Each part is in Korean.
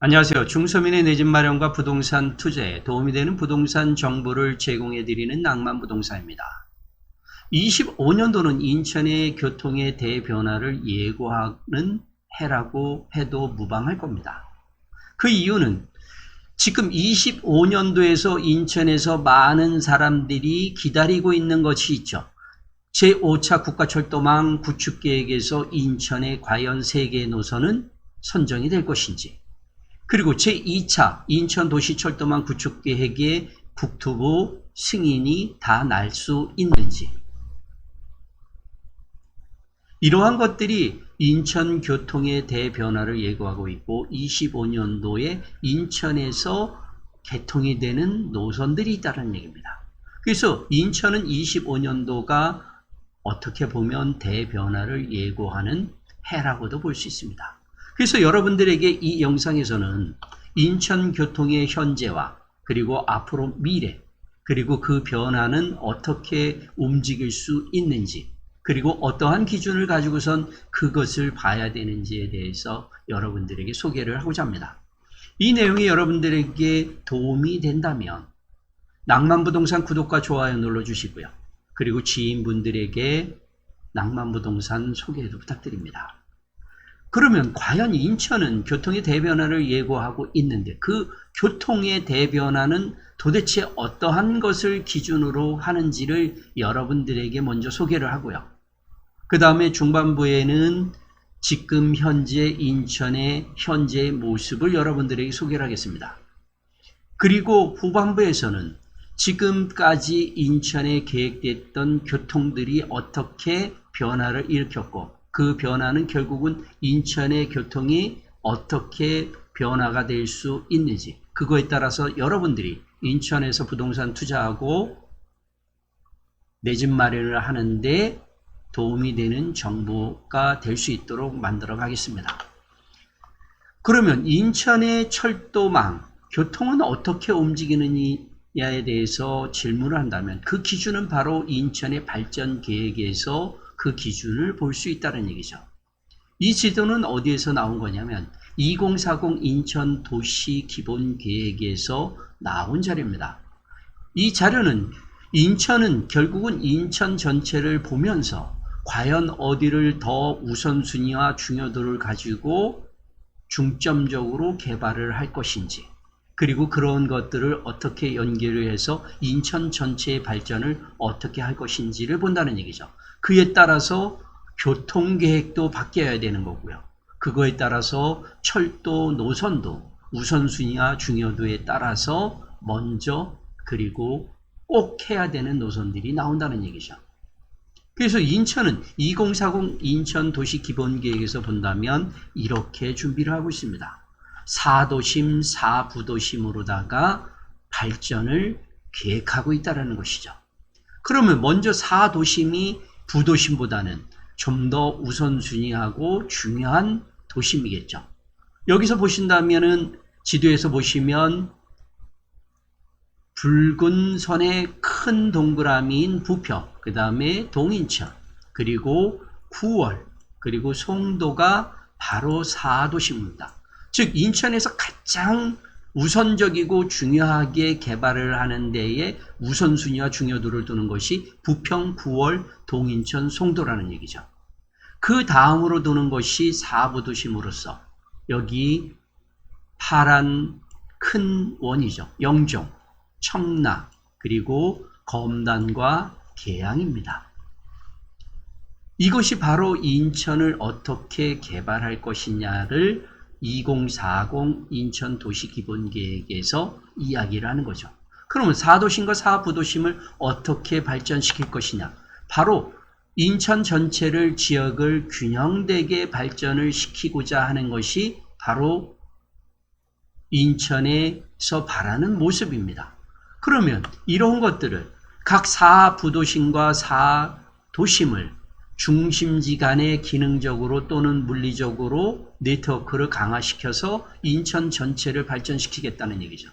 안녕하세요. 중서민의 내 집 마련과 부동산 투자에 도움이 되는 부동산 정보를 제공해 드리는 낭만부동산입니다. 25년도는 인천의 교통의 대변화를 예고하는 해라고 해도 무방할 겁니다. 그 이유는 지금 25년도에서 인천에서 많은 사람들이 기다리고 있는 것이 있죠. 제5차 국가철도망 구축계획에서 인천의 과연 3개의 노선은 선정이 될 것인지, 그리고 제2차 인천도시철도망 구축계획의 국토부 승인이 다 날 수 있는지, 이러한 것들이 인천 교통의 대변화를 예고하고 있고 25년도에 인천에서 개통이 되는 노선들이 있다는 얘기입니다. 그래서 인천은 25년도가 어떻게 보면 대변화를 예고하는 해라고도 볼 수 있습니다. 그래서 여러분들에게 이 영상에서는 인천 교통의 현재와 그리고 앞으로 미래, 그리고 그 변화는 어떻게 움직일 수 있는지, 그리고 어떠한 기준을 가지고선 그것을 봐야 되는지에 대해서 여러분들에게 소개를 하고자 합니다. 이 내용이 여러분들에게 도움이 된다면 낭만부동산 구독과 좋아요 눌러주시고요. 그리고 지인분들에게 낭만부동산 소개도 부탁드립니다. 그러면 과연 인천은 교통의 대변화를 예고하고 있는데 그 교통의 대변화는 도대체 어떠한 것을 기준으로 하는지를 여러분들에게 먼저 소개를 하고요. 그 다음에 중반부에는 지금 현재 인천의 현재의 모습을 여러분들에게 소개를 하겠습니다. 그리고 후반부에서는 지금까지 인천에 계획됐던 교통들이 어떻게 변화를 일으켰고 그 변화는 결국은 인천의 교통이 어떻게 변화가 될 수 있는지, 그거에 따라서 여러분들이 인천에서 부동산 투자하고 내 집 마련을 하는데 도움이 되는 정보가 될 수 있도록 만들어 가겠습니다. 그러면 인천의 철도망, 교통은 어떻게 움직이느냐에 대해서 질문을 한다면 그 기준은 바로 인천의 발전 계획에서 그 기준을 볼 수 있다는 얘기죠. 이 지도는 어디에서 나온 거냐면 2040 인천 도시 기본 계획에서 나온 자료입니다. 이 자료는 인천은 결국은 인천 전체를 보면서 과연 어디를 더 우선순위와 중요도를 가지고 중점적으로 개발을 할 것인지, 그리고 그런 것들을 어떻게 연계를 해서 인천 전체의 발전을 어떻게 할 것인지를 본다는 얘기죠. 그에 따라서 교통계획도 바뀌어야 되는 거고요. 그거에 따라서 철도 노선도 우선순위와 중요도에 따라서 먼저 그리고 꼭 해야 되는 노선들이 나온다는 얘기죠. 그래서 인천은 2040 인천 도시 기본계획에서 본다면 이렇게 준비를 하고 있습니다. 4도심, 4부도심으로다가 발전을 계획하고 있다는 것이죠. 그러면 먼저 4도심이 부도심보다는 좀 더 우선순위하고 중요한 도심이겠죠. 여기서 보신다면은 지도에서 보시면 붉은 선의 큰 동그라미인 부평, 그 다음에 동인천, 그리고 구월, 그리고 송도가 바로 4도시입니다. 즉 인천에서 가장 우선적이고 중요하게 개발을 하는 데에 우선순위와 중요도를 두는 것이 부평, 구월, 동인천, 송도라는 얘기죠. 그 다음으로 두는 것이 4부도심으로서 여기 파란 큰 원이죠. 영종, 청라, 그리고 검단과 계양입니다. 이것이 바로 인천을 어떻게 개발할 것이냐를 2040 인천 도시기본계획에서 이야기를 하는 거죠. 그러면 4도심과 4부도심을 어떻게 발전시킬 것이냐? 바로 인천 전체를 지역을 균형되게 발전을 시키고자 하는 것이 바로 인천에서 바라는 모습입니다. 그러면 이런 것들을 각 4부도심과 4도심을 중심지 간에 기능적으로 또는 물리적으로 네트워크를 강화시켜서 인천 전체를 발전시키겠다는 얘기죠.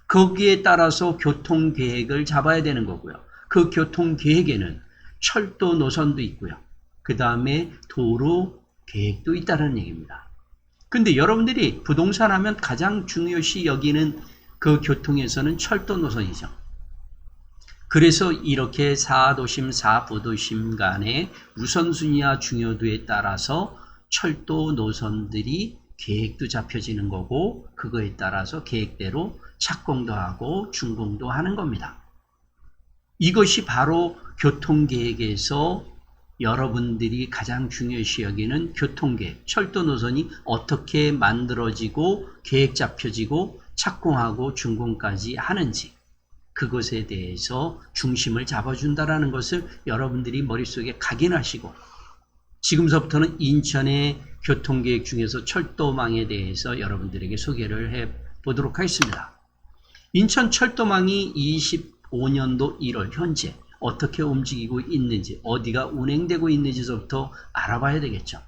거기에 따라서 교통계획을 잡아야 되는 거고요. 그 교통계획에는 철도 노선도 있고요. 그 다음에 도로 계획도 있다는 얘기입니다. 근데 여러분들이 부동산 하면 가장 중요시 여기는 그 교통에서는 철도 노선이죠. 그래서 이렇게 4도심, 4부도심 간의 우선순위와 중요도에 따라서 철도 노선들이 계획도 잡혀지는 거고, 그거에 따라서 계획대로 착공도 하고 준공도 하는 겁니다. 이것이 바로 교통계획에서 여러분들이 가장 중요시 여기는 교통계획, 철도 노선이 어떻게 만들어지고 계획 잡혀지고 착공하고 준공까지 하는지, 그것에 대해서 중심을 잡아준다는 것을 여러분들이 머릿속에 각인하시고, 지금서부터는 인천의 교통계획 중에서 철도망에 대해서 여러분들에게 소개를 해보도록 하겠습니다. 인천 철도망이 25년도 1월 현재 어떻게 움직이고 있는지, 어디가 운행되고 있는지부터 알아봐야 되겠죠.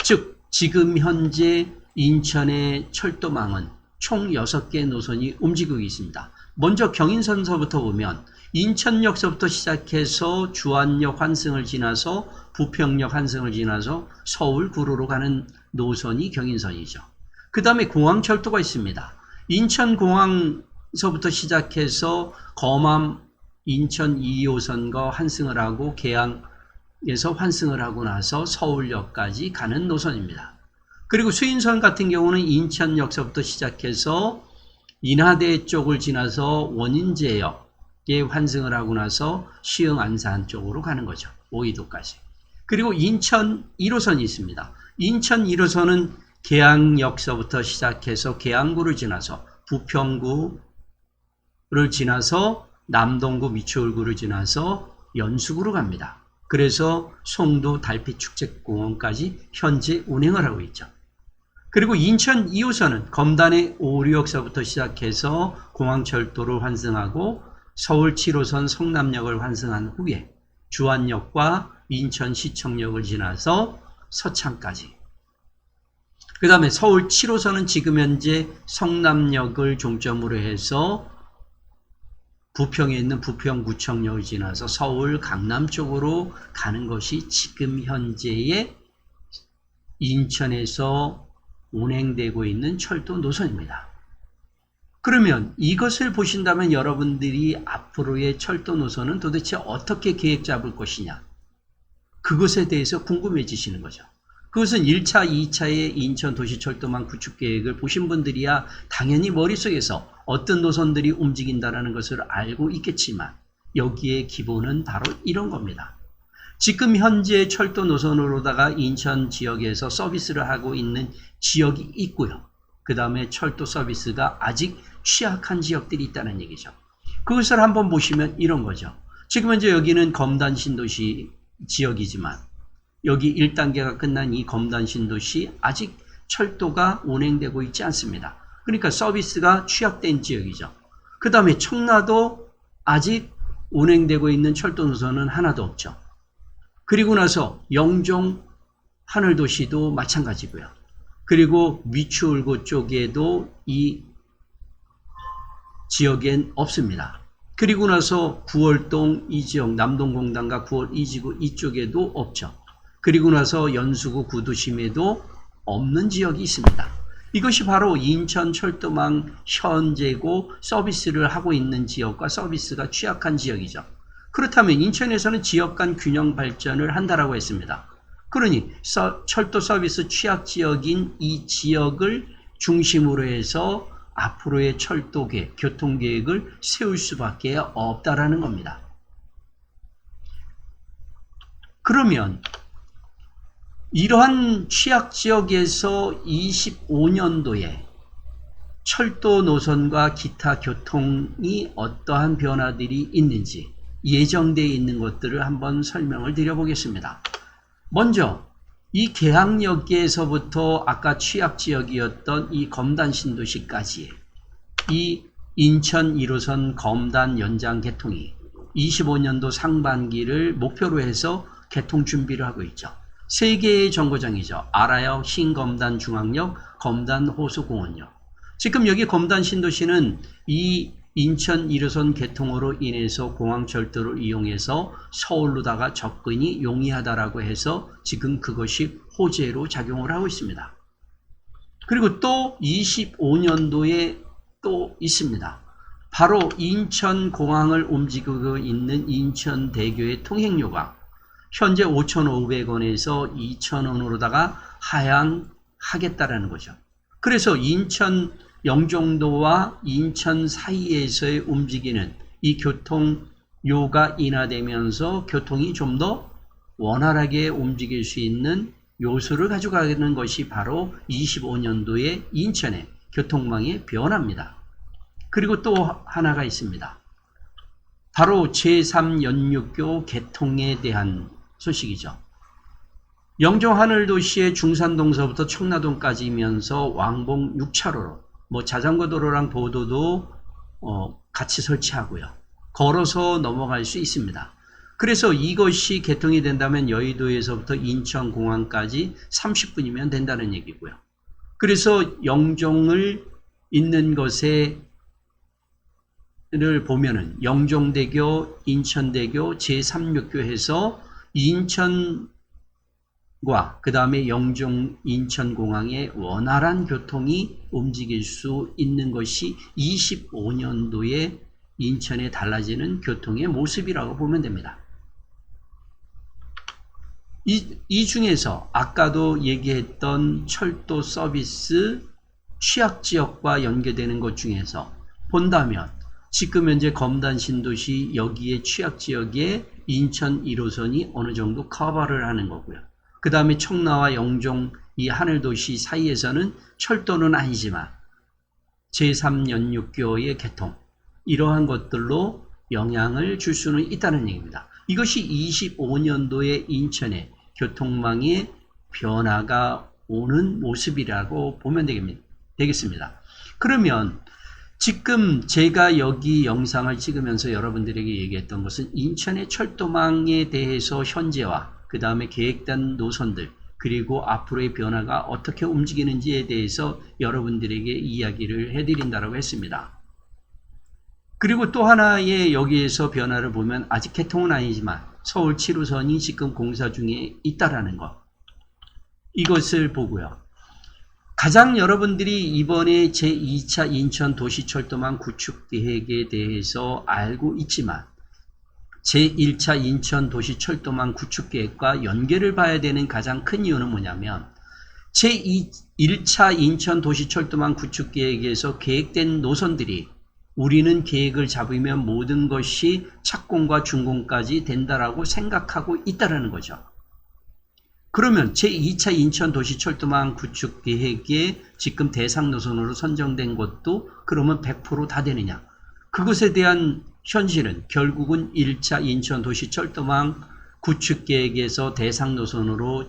즉, 지금 현재 인천의 철도망은 총 6개 노선이 움직이고 있습니다. 먼저 경인선서부터 보면 인천역서부터 시작해서 주안역 환승을 지나서 부평역 환승을 지나서 서울 구로로 가는 노선이 경인선이죠. 그 다음에 공항철도가 있습니다. 인천공항서부터 시작해서 검암 인천 2호선과 환승을 하고 계양에서 환승을 하고 나서 서울역까지 가는 노선입니다. 그리고 수인선 같은 경우는 인천역서부터 시작해서 인하대 쪽을 지나서 원인제역에 환승을 하고 나서 시흥 안산 쪽으로 가는 거죠. 오이도까지. 그리고 인천 1호선이 있습니다. 인천 1호선은 계양역서부터 시작해서 계양구를 지나서 부평구를 지나서 남동구 미추홀구를 지나서 연수구로 갑니다. 그래서 송도 달빛축제공원까지 현재 운행을 하고 있죠. 그리고 인천 2호선은 검단의 오류역서부터 시작해서 공항철도를 환승하고 서울 7호선 성남역을 환승한 후에 주안역과 인천시청역을 지나서 서창까지. 그 다음에 서울 7호선은 지금 현재 성남역을 종점으로 해서 부평에 있는 부평구청역을 지나서 서울 강남 쪽으로 가는 것이 지금 현재의 인천에서 운행되고 있는 철도 노선입니다. 그러면 이것을 보신다면 여러분들이 앞으로의 철도 노선은 도대체 어떻게 계획 잡을 것이냐, 그것에 대해서 궁금해지시는 거죠. 그것은 1차, 2차의 인천 도시철도망 구축 계획을 보신 분들이야 당연히 머릿속에서 어떤 노선들이 움직인다는 것을 알고 있겠지만, 여기에 기본은 바로 이런 겁니다. 지금 현재 철도 노선으로다가 인천 지역에서 서비스를 하고 있는 지역이 있고요. 그 다음에 철도 서비스가 아직 취약한 지역들이 있다는 얘기죠. 그것을 한번 보시면 이런 거죠. 지금 현재 여기는 검단 신도시 지역이지만 여기 1단계가 끝난 이 검단 신도시 아직 철도가 운행되고 있지 않습니다. 그러니까 서비스가 취약된 지역이죠. 그 다음에 청라도 아직 운행되고 있는 철도 노선은 하나도 없죠. 그리고 나서 영종 하늘도시도 마찬가지고요. 그리고 미추홀구 쪽에도 이 지역엔 없습니다. 그리고 나서 구월동 이 지역, 남동공단과 구월 이지구 이쪽에도 없죠. 그리고 나서 연수구 구도심에도 없는 지역이 있습니다. 이것이 바로 인천 철도망 현재고 서비스를 하고 있는 지역과 서비스가 취약한 지역이죠. 그렇다면 인천에서는 지역 간 균형 발전을 한다라고 했습니다. 그러니 철도 서비스 취약 지역인 이 지역을 중심으로 해서 앞으로의 철도계획, 교통계획을 세울 수밖에 없다라는 겁니다. 그러면 이러한 취약 지역에서 25년도에 철도 노선과 기타 교통이 어떠한 변화들이 있는지 예정되어 있는 것들을 한번 설명을 드려보겠습니다. 먼저 이 계양역에서부터 아까 취약지역이었던 이 검단 신도시까지 이 인천 1호선 검단 연장 개통이 25년도 상반기를 목표로 해서 개통 준비를 하고 있죠. 3개의 정거장이죠. 아라역, 신검단 중앙역, 검단 호수공원역. 지금 여기 검단 신도시는 이 인천 1호선 개통으로 인해서 공항철도를 이용해서 서울로다가 접근이 용이하다라고 해서 지금 그것이 호재로 작용을 하고 있습니다. 그리고 또 25년도에 또 있습니다. 바로 인천공항을 움직이고 있는 인천대교의 통행료가 현재 5,500원에서 2,000원으로다가 하향하겠다라는 거죠. 그래서 인천 영종도와 인천 사이에서의 움직이는 이 교통료가 인하되면서 교통이 좀 더 원활하게 움직일 수 있는 요소를 가져가는 것이 바로 25년도에 인천의 교통망의 변화입니다. 그리고 또 하나가 있습니다. 바로 제3연륙교 개통에 대한 소식이죠. 영종 하늘도시의 중산동서부터 청라동까지면서 왕복 6차로로 자전거 도로랑 보도도 같이 설치하고요. 걸어서 넘어갈 수 있습니다. 그래서 이것이 개통이 된다면 여의도에서부터 인천공항까지 30분이면 된다는 얘기고요. 그래서 영종을 있는 것에 를 보면은 영종대교, 인천대교, 제3육교 해서 인천과 그 다음에 영종 인천공항의 원활한 교통이 움직일 수 있는 것이 25년도에 인천에 달라지는 교통의 모습이라고 보면 됩니다. 이 중에서 아까도 얘기했던 철도 서비스 취약지역과 연계되는 것 중에서 본다면 지금 현재 검단 신도시 여기에 취약지역에 인천 1호선이 어느 정도 커버를 하는 거고요. 그 다음에 청라와 영종 이 하늘도시 사이에서는 철도는 아니지만 제3연륙교의 개통 이러한 것들로 영향을 줄 수는 있다는 얘기입니다. 이것이 25년도에 인천의 교통망의 변화가 오는 모습이라고 보면 되겠습니다. 그러면 지금 제가 여기 영상을 찍으면서 여러분들에게 얘기했던 것은 인천의 철도망에 대해서 현재와 그 다음에 계획된 노선들 그리고 앞으로의 변화가 어떻게 움직이는지에 대해서 여러분들에게 이야기를 해드린다고 했습니다. 그리고 또 하나의 여기에서 변화를 보면 아직 개통은 아니지만 서울 7호선이 지금 공사 중에 있다라는 것 이것을 보고요. 가장 여러분들이 이번에 제2차 인천 도시철도망 구축 계획에 대해서 알고 있지만 제1차 인천 도시철도망 구축 계획과 연계를 봐야 되는 가장 큰 이유는 뭐냐면 제1차 인천 도시철도망 구축 계획에서 계획된 노선들이 우리는 계획을 잡으면 모든 것이 착공과 준공까지 된다라고 생각하고 있다라는 거죠. 그러면 제2차 인천 도시철도망 구축 계획에 지금 대상 노선으로 선정된 것도 그러면 100% 다 되느냐? 그것에 대한 현실은 결국은 1차 인천 도시철도망 구축 계획에서 대상 노선으로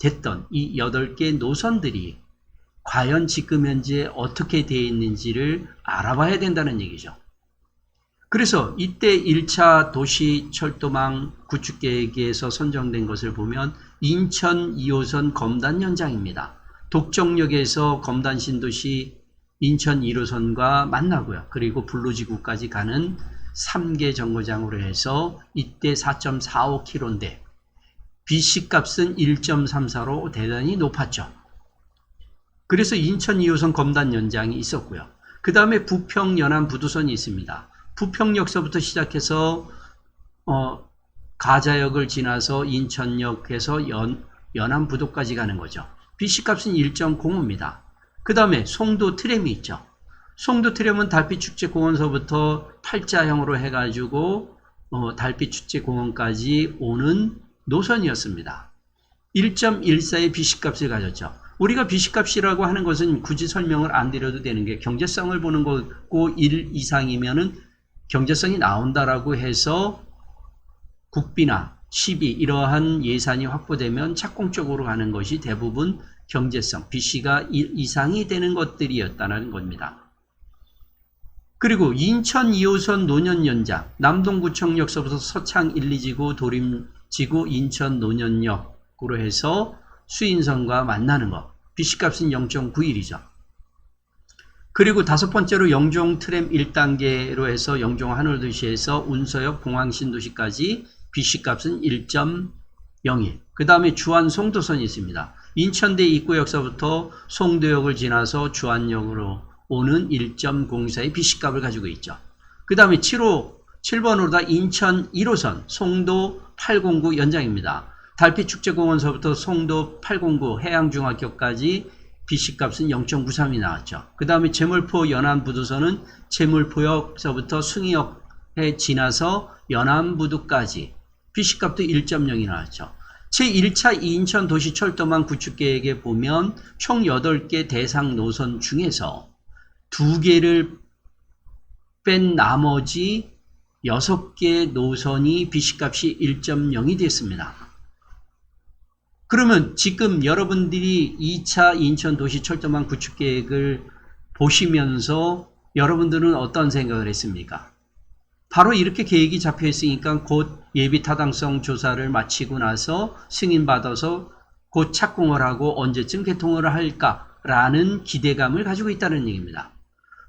됐던 이 8개 노선들이 과연 지금 현재 어떻게 되어 있는지를 알아봐야 된다는 얘기죠. 그래서 이때 1차 도시철도망 구축계획에서 선정된 것을 보면 인천 2호선 검단 연장입니다. 독정역에서 검단 신도시 인천 1호선과 만나고요. 그리고 블루지구까지 가는 3개 정거장으로 해서 이때 4.45km인데 BC값은 1.34로 대단히 높았죠. 그래서 인천 2호선 검단 연장이 있었고요. 그 다음에 부평 연안 부두선이 있습니다. 부평역서부터 시작해서 가자역을 지나서 인천역에서 연안 부두까지 가는 거죠. BC값은 1.05입니다. 그 다음에 송도 트램이 있죠. 송도 트램은 달빛축제공원서부터 팔자형으로 해가지고 달빛축제공원까지 오는 노선이었습니다. 1.14의 BC값을 가졌죠. 우리가 BC값이라고 하는 것은 굳이 설명을 안 드려도 되는 게 경제성을 보는 거고 1 이상이면은 경제성이 나온다라고 해서 국비나 시비 이러한 예산이 확보되면 착공 쪽으로 가는 것이 대부분 경제성, BC가 1 이상이 되는 것들이었다는 겁니다. 그리고 인천 2호선 노년 연장, 남동구청역서부터 서창 1, 2지구, 도림지구, 인천 노년역으로 해서 수인선과 만나는 것, BC값은 0.91이죠. 그리고 다섯 번째로 영종 트램 1단계로 해서 영종 하늘도시에서 운서역 공항신도시까지 BC값은 1.01. 그 다음에 주안 송도선이 있습니다. 인천대 입구역서부터 송도역을 지나서 주안역으로 오는 1.04의 BC값을 가지고 있죠. 그 다음에 7번으로다 인천 1호선 송도 809 연장입니다. 달빛축제공원서부터 송도 809 해양중학교까지 BC값은 0.93이 나왔죠. 그 다음에 제물포 연안부두선은 제물포역서부터 숭이역에 지나서 연안부두까지 BC값도 1.0이 나왔죠. 제1차 인천 도시철도망 구축계획에 보면 총 8개 대상 노선 중에서 2개를 뺀 나머지 6개 노선이 BC값이 1.0이 됐습니다. 그러면 지금 여러분들이 2차 인천 도시철도망 구축계획을 보시면서 여러분들은 어떤 생각을 했습니까? 바로 이렇게 계획이 잡혀 있으니까 곧 예비 타당성 조사를 마치고 나서 승인받아서 곧 착공을 하고 언제쯤 개통을 할까라는 기대감을 가지고 있다는 얘기입니다.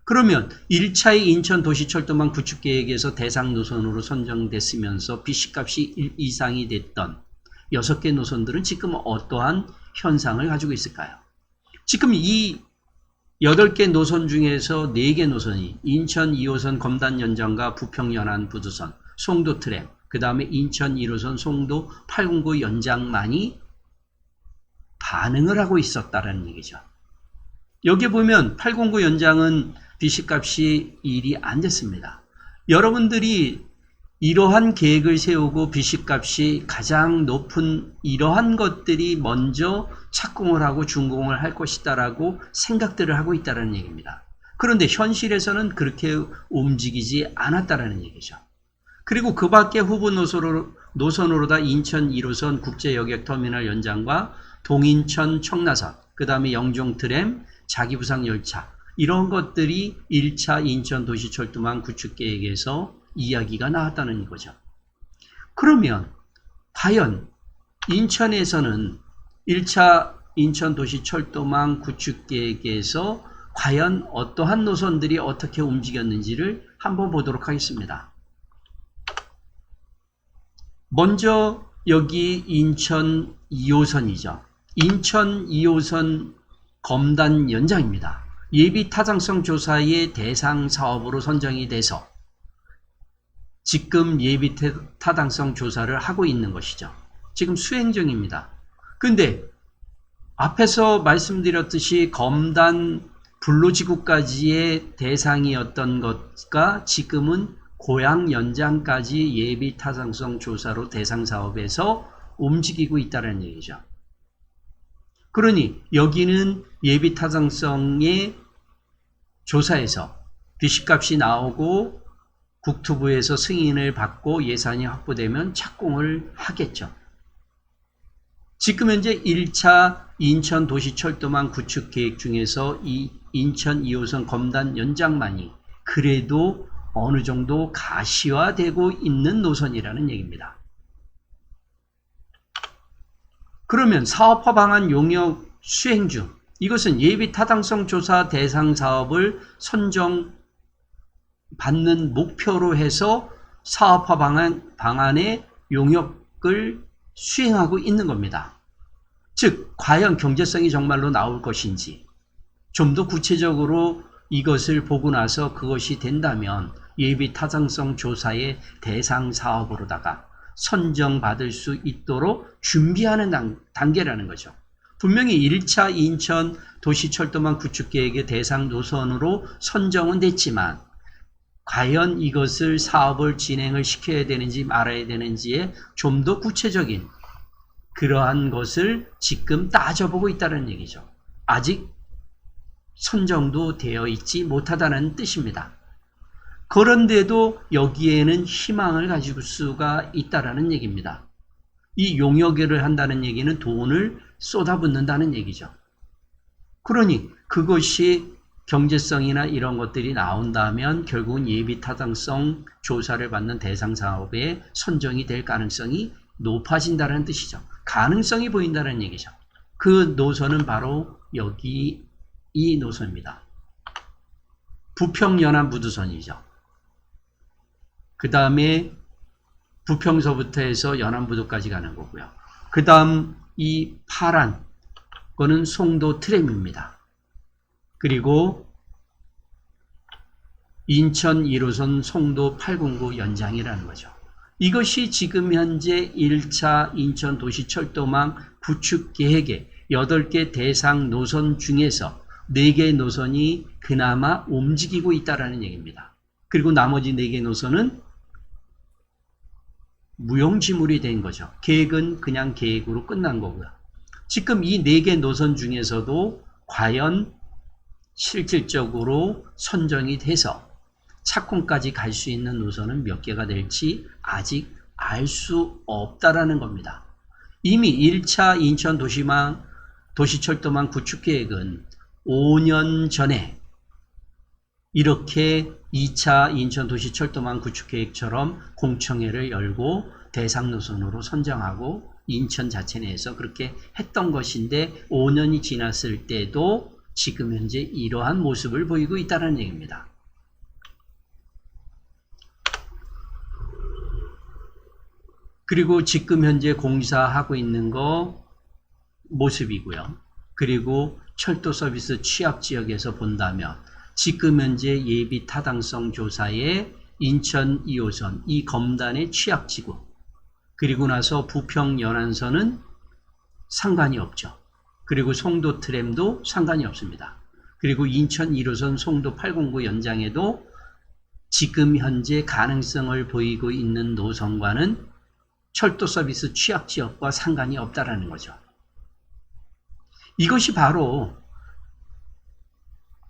그러면 1차의 인천 도시철도망 구축계획에서 대상 노선으로 선정됐으면서 BC값이 1 이상이 됐던 6개 노선들은 지금 어떠한 현상을 가지고 있을까요? 지금 이 8개 노선 중에서 4개 노선이 인천 2호선 검단 연장과 부평 연안 부두선, 송도 트램, 그 다음에 인천 1호선 송도 809 연장만이 반응을 하고 있었다는 얘기죠. 여기 보면 809 연장은 BC값이 1이 안 됐습니다. 여러분들이 이러한 계획을 세우고 BC값이 가장 높은 이러한 것들이 먼저 착공을 하고 준공을 할 것이다라고 생각들을 하고 있다는 얘기입니다. 그런데 현실에서는 그렇게 움직이지 않았다는 얘기죠. 그리고 그 밖에 후보 노선으로다 인천 1호선 국제여객터미널 연장과 동인천 청라선, 그 다음에 영종 트램, 자기부상 열차 이런 것들이 1차 인천 도시철도망 구축계획에서 이야기가 나왔다는 거죠. 그러면 과연 인천에서는 1차 인천 도시철도망 구축계획에서 과연 어떠한 노선들이 어떻게 움직였는지를 한번 보도록 하겠습니다. 먼저 여기 인천 2호선이죠. 인천 2호선 검단 연장입니다. 예비 타당성 조사의 대상 사업으로 선정이 돼서 지금 예비 타당성 조사를 하고 있는 것이죠. 지금 수행 중입니다. 근데 앞에서 말씀드렸듯이 검단 불로지구까지의 대상이었던 것과 지금은 고양 연장까지 예비 타당성 조사로 대상 사업에서 움직이고 있다는 얘기죠. 그러니 여기는 예비 타당성의 조사에서 BC값이 나오고 국토부에서 승인을 받고 예산이 확보되면 착공을 하겠죠. 지금 현재 1차 인천 도시철도망 구축 계획 중에서 이 인천 2호선 검단 연장만이 그래도 어느 정도 가시화되고 있는 노선이라는 얘기입니다. 그러면 사업화 방안 용역 수행 중 이것은 예비 타당성 조사 대상 사업을 선정받는 목표로 해서 사업화 방안의 용역을 수행하고 있는 겁니다. 즉 과연 경제성이 정말로 나올 것인지 좀 더 구체적으로 이것을 보고 나서 그것이 된다면 예비 타당성 조사의 대상 사업으로다가 선정받을 수 있도록 준비하는 단계라는 거죠. 분명히 1차 인천 도시철도망 구축계획의 대상 노선으로 선정은 됐지만 과연 이것을 사업을 진행을 시켜야 되는지 말아야 되는지에 좀 더 구체적인 그러한 것을 지금 따져보고 있다는 얘기죠. 아직 선정도 되어 있지 못하다는 뜻입니다. 그런데도 여기에는 희망을 가지고 수가 있다는 얘기입니다. 이 용역을 한다는 얘기는 돈을 쏟아붓는다는 얘기죠. 그러니 그것이 경제성이나 이런 것들이 나온다면 결국은 예비 타당성 조사를 받는 대상 사업에 선정이 될 가능성이 높아진다는 뜻이죠. 가능성이 보인다는 얘기죠. 그 노선은 바로 여기 이 노선입니다. 부평 연안부두선이죠. 그 다음에 부평서부터 해서 연안부두까지 가는 거고요. 그 다음 이 파란 그거는 송도 트램입니다. 그리고 인천 1호선 송도 809 연장이라는 거죠. 이것이 지금 현재 1차 인천 도시철도망 구축 계획의 8개 대상 노선 중에서 4개 노선이 그나마 움직이고 있다는 얘기입니다. 그리고 나머지 4개 노선은 무용지물이 된 거죠. 계획은 그냥 계획으로 끝난 거고요. 지금 이 4개 노선 중에서도 과연 실질적으로 선정이 돼서 착공까지 갈 수 있는 노선은 몇 개가 될지 아직 알 수 없다라는 겁니다. 이미 1차 인천 도시철도망 구축 계획은 5년 전에 이렇게 2차 인천 도시철도망 구축 계획처럼 공청회를 열고 대상 노선으로 선정하고 인천 자체 내에서 그렇게 했던 것인데 5년이 지났을 때도 지금 현재 이러한 모습을 보이고 있다는 얘기입니다. 그리고 지금 현재 공사하고 있는 거 모습이고요. 그리고 철도 서비스 취약 지역에서 본다면 지금 현재 예비 타당성 조사에 인천 2호선 이 검단의 취약지구 그리고 나서 부평 연안선은 상관이 없죠. 그리고 송도 트램도 상관이 없습니다. 그리고 인천 1호선 송도 809 연장에도 지금 현재 가능성을 보이고 있는 노선과는 철도 서비스 취약 지역과 상관이 없다라는 거죠. 이것이 바로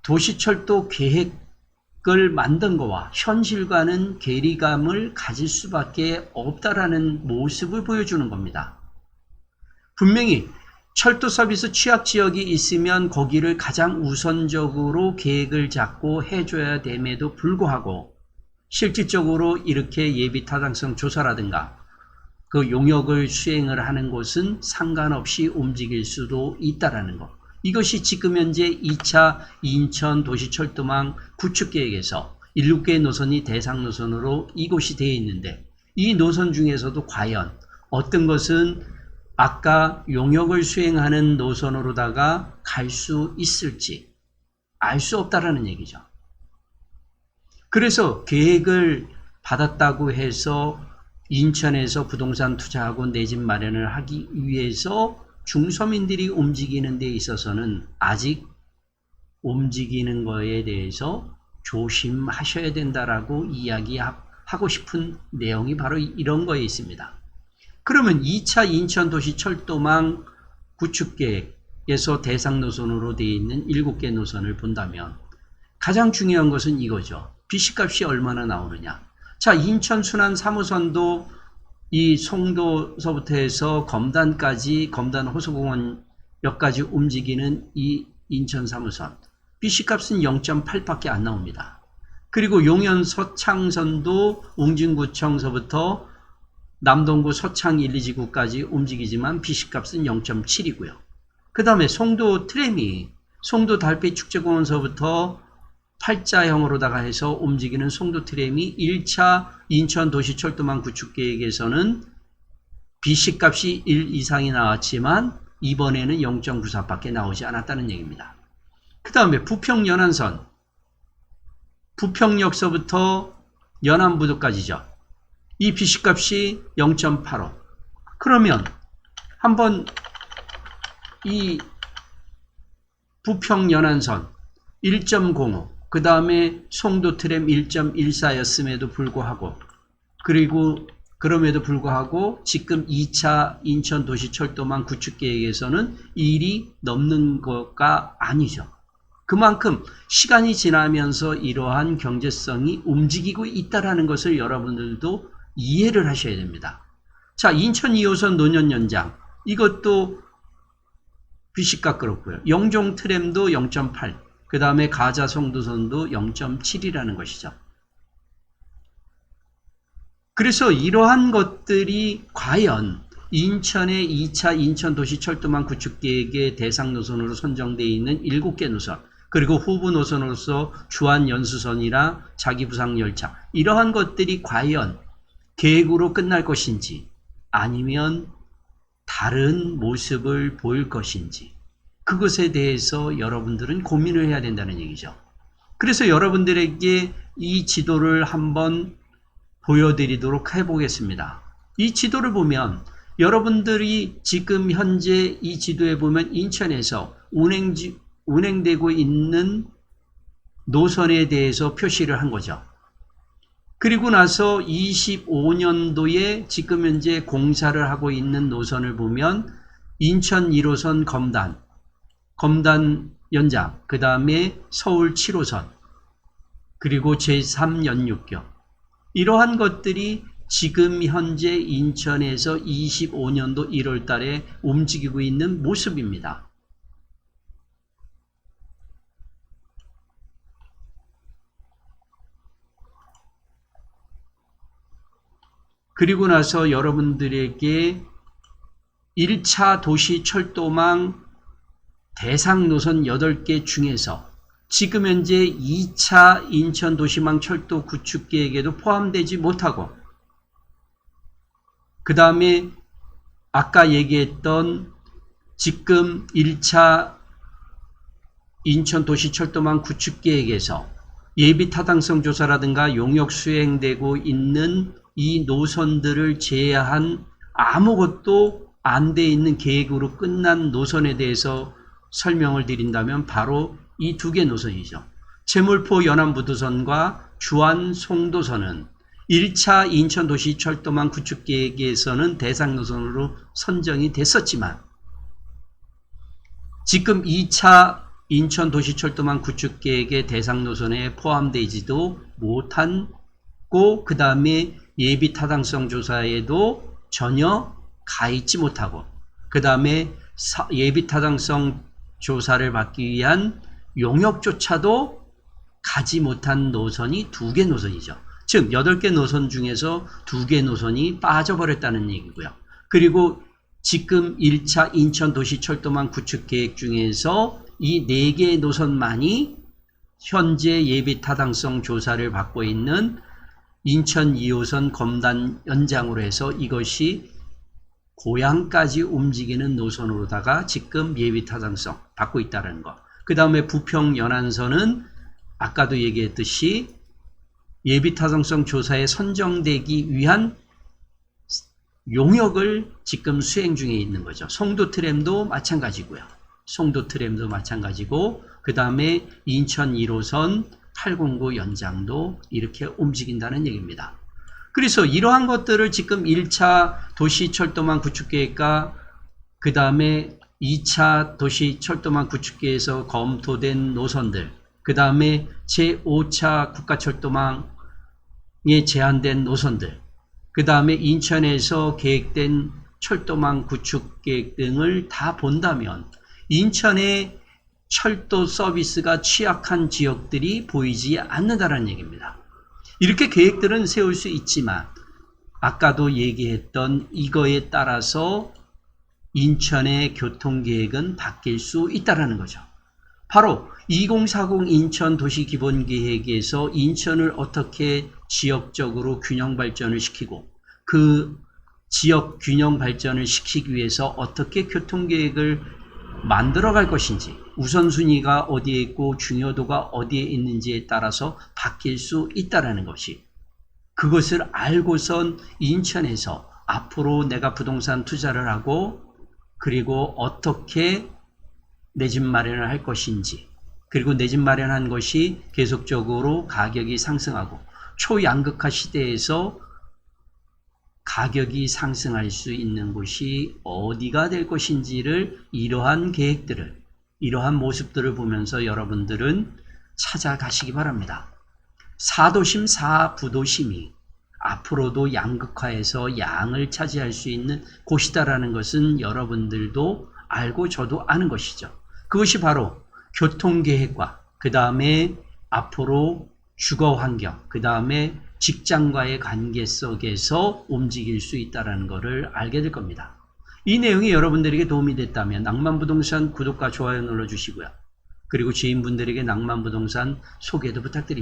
도시철도 계획을 만든 거와 현실과는 괴리감을 가질 수밖에 없다라는 모습을 보여주는 겁니다. 분명히 철도 서비스 취약 지역이 있으면 거기를 가장 우선적으로 계획을 잡고 해줘야 됨에도 불구하고 실질적으로 이렇게 예비 타당성 조사라든가 그 용역을 수행을 하는 곳은 상관없이 움직일 수도 있다라는 것. 이것이 지금 현재 2차 인천 도시철도망 구축계획에서 7개 노선이 대상 노선으로 이곳이 되어 있는데 이 노선 중에서도 과연 어떤 것은 아까 용역을 수행하는 노선으로다가 갈 수 있을지 알 수 없다라는 얘기죠. 그래서 계획을 받았다고 해서 인천에서 부동산 투자하고 내 집 마련을 하기 위해서 중서민들이 움직이는 데 있어서는 아직 움직이는 거에 대해서 조심하셔야 된다라고 이야기하고 싶은 내용이 바로 이런 거에 있습니다. 그러면 2차 인천도시철도망 구축계획에서 대상 노선으로 되어 있는 7개 노선을 본다면 가장 중요한 것은 이거죠. BC값이 얼마나 나오느냐. 자, 인천 순환 3호선도 이 송도서부터 해서 검단까지, 검단 호수공원역까지 움직이는 이 인천 3호선. BC값은 0.8밖에 안 나옵니다. 그리고 용현 서창선도 웅진구청서부터 남동구 서창 1, 2지구까지 움직이지만 BC값은 0.7이고요. 그 다음에 송도 트램이 송도 달빛축제공원서부터 팔자형으로다가 해서 움직이는 송도 트램이 1차 인천 도시철도망 구축계획에서는 BC값이 1 이상이 나왔지만 이번에는 0.94밖에 나오지 않았다는 얘기입니다. 그 다음에 부평 연안선, 부평역서부터 연안부두까지죠. 이 BC값이 0.85. 그러면 한번 이 부평 연안선 1.05, 그 다음에 송도 트램 1.14였음에도 불구하고, 그리고 그럼에도 불구하고 지금 2차 인천 도시철도망 구축계획에서는 1이 넘는 것가 아니죠. 그만큼 시간이 지나면서 이러한 경제성이 움직이고 있다는 것을 여러분들도 이해를 하셔야 됩니다. 자, 인천 2호선 노년 연장, 이것도 BC값 그렇고요. 영종 트램도 0.8, 그 다음에 가자 송도선도 0.7이라는 것이죠. 그래서 이러한 것들이 과연 인천의 2차 인천 도시철도망 구축계획의 대상 노선으로 선정되어 있는 7개 노선, 그리고 후보 노선으로서 주안 연수선이나 자기부상열차, 이러한 것들이 과연 계획으로 끝날 것인지 아니면 다른 모습을 보일 것인지, 그것에 대해서 여러분들은 고민을 해야 된다는 얘기죠. 그래서 여러분들에게 이 지도를 한번 보여드리도록 해보겠습니다. 이 지도를 보면 여러분들이 지금 현재 이 지도에 보면 인천에서 운행되고 있는 노선에 대해서 표시를 한 거죠. 그리고 나서 25년도에 지금 현재 공사를 하고 있는 노선을 보면 인천 1호선 검단 연장, 그 다음에 서울 7호선, 그리고 제3연육교. 이러한 것들이 지금 현재 인천에서 25년도 1월 달에 움직이고 있는 모습입니다. 그리고 나서 여러분들에게 1차 도시철도망 대상 노선 8개 중에서 지금 현재 2차 인천 도시망 철도 구축 계획에도 포함되지 못하고, 그 다음에 아까 얘기했던 지금 1차 인천 도시철도망 구축 계획에서 예비 타당성 조사라든가 용역 수행되고 있는 이 노선들을 제외한 아무것도 안 돼 있는 계획으로 끝난 노선에 대해서 설명을 드린다면 바로 이 두 개 노선이죠. 제물포 연안부두선과 주안 송도선은 1차 인천도시철도망 구축계획에서는 대상 노선으로 선정이 됐었지만 지금 2차 인천도시철도망 구축계획의 대상 노선에 포함되지도 못하고, 그 다음에 예비 타당성 조사에도 전혀 가 있지 못하고, 그 다음에 예비 타당성 조사를 받기 위한 용역조차도 가지 못한 노선이 2개 노선이죠. 즉 8개 노선 중에서 2개 노선이 빠져버렸다는 얘기고요. 그리고 지금 1차 인천도시철도망 구축계획 중에서 이 4개의 노선만이 현재 예비 타당성 조사를 받고 있는 인천 2호선 검단 연장으로 해서 이것이 고양까지 움직이는 노선으로다가 지금 예비 타당성 받고 있다는 것. 그 다음에 부평 연안선은 아까도 얘기했듯이 예비 타당성 조사에 선정되기 위한 용역을 지금 수행 중에 있는 거죠. 송도 트램도 마찬가지고요. 송도 트램도 마찬가지고, 그 다음에 인천 1호선 809 연장도 이렇게 움직인다는 얘기입니다. 그래서 이러한 것들을 지금 1차 도시철도망 구축계획과 그 다음에 2차 도시철도망 구축계획에서 검토된 노선들, 그 다음에 제5차 국가철도망에 제한된 노선들, 그 다음에 인천에서 계획된 철도망 구축계획 등을 다 본다면 인천의 철도 서비스가 취약한 지역들이 보이지 않는다는 얘기입니다. 이렇게 계획들은 세울 수 있지만 아까도 얘기했던 이거에 따라서 인천의 교통계획은 바뀔 수 있다는 거죠. 바로 2040 인천 도시기본계획에서 인천을 어떻게 지역적으로 균형 발전을 시키고 그 지역 균형 발전을 시키기 위해서 어떻게 교통계획을 만들어 갈 것인지, 우선순위가 어디에 있고 중요도가 어디에 있는지에 따라서 바뀔 수 있다는 것이, 그것을 알고선 인천에서 앞으로 내가 부동산 투자를 하고 그리고 어떻게 내 집 마련을 할 것인지, 그리고 내 집 마련한 것이 계속적으로 가격이 상승하고 초양극화 시대에서 가격이 상승할 수 있는 곳이 어디가 될 것인지를, 이러한 계획들을, 이러한 모습들을 보면서 여러분들은 찾아가시기 바랍니다. 4도심 4부도심이 앞으로도 양극화해서 양을 차지할 수 있는 곳이다라는 것은 여러분들도 알고 저도 아는 것이죠. 그것이 바로 교통계획과 그 다음에 앞으로 주거환경, 그 다음에 직장과의 관계 속에서 움직일 수 있다는 것을 알게 될 겁니다. 이 내용이 여러분들에게 도움이 됐다면 낭만부동산 구독과 좋아요 눌러주시고요. 그리고 지인분들에게 낭만부동산 소개도 부탁드립니다.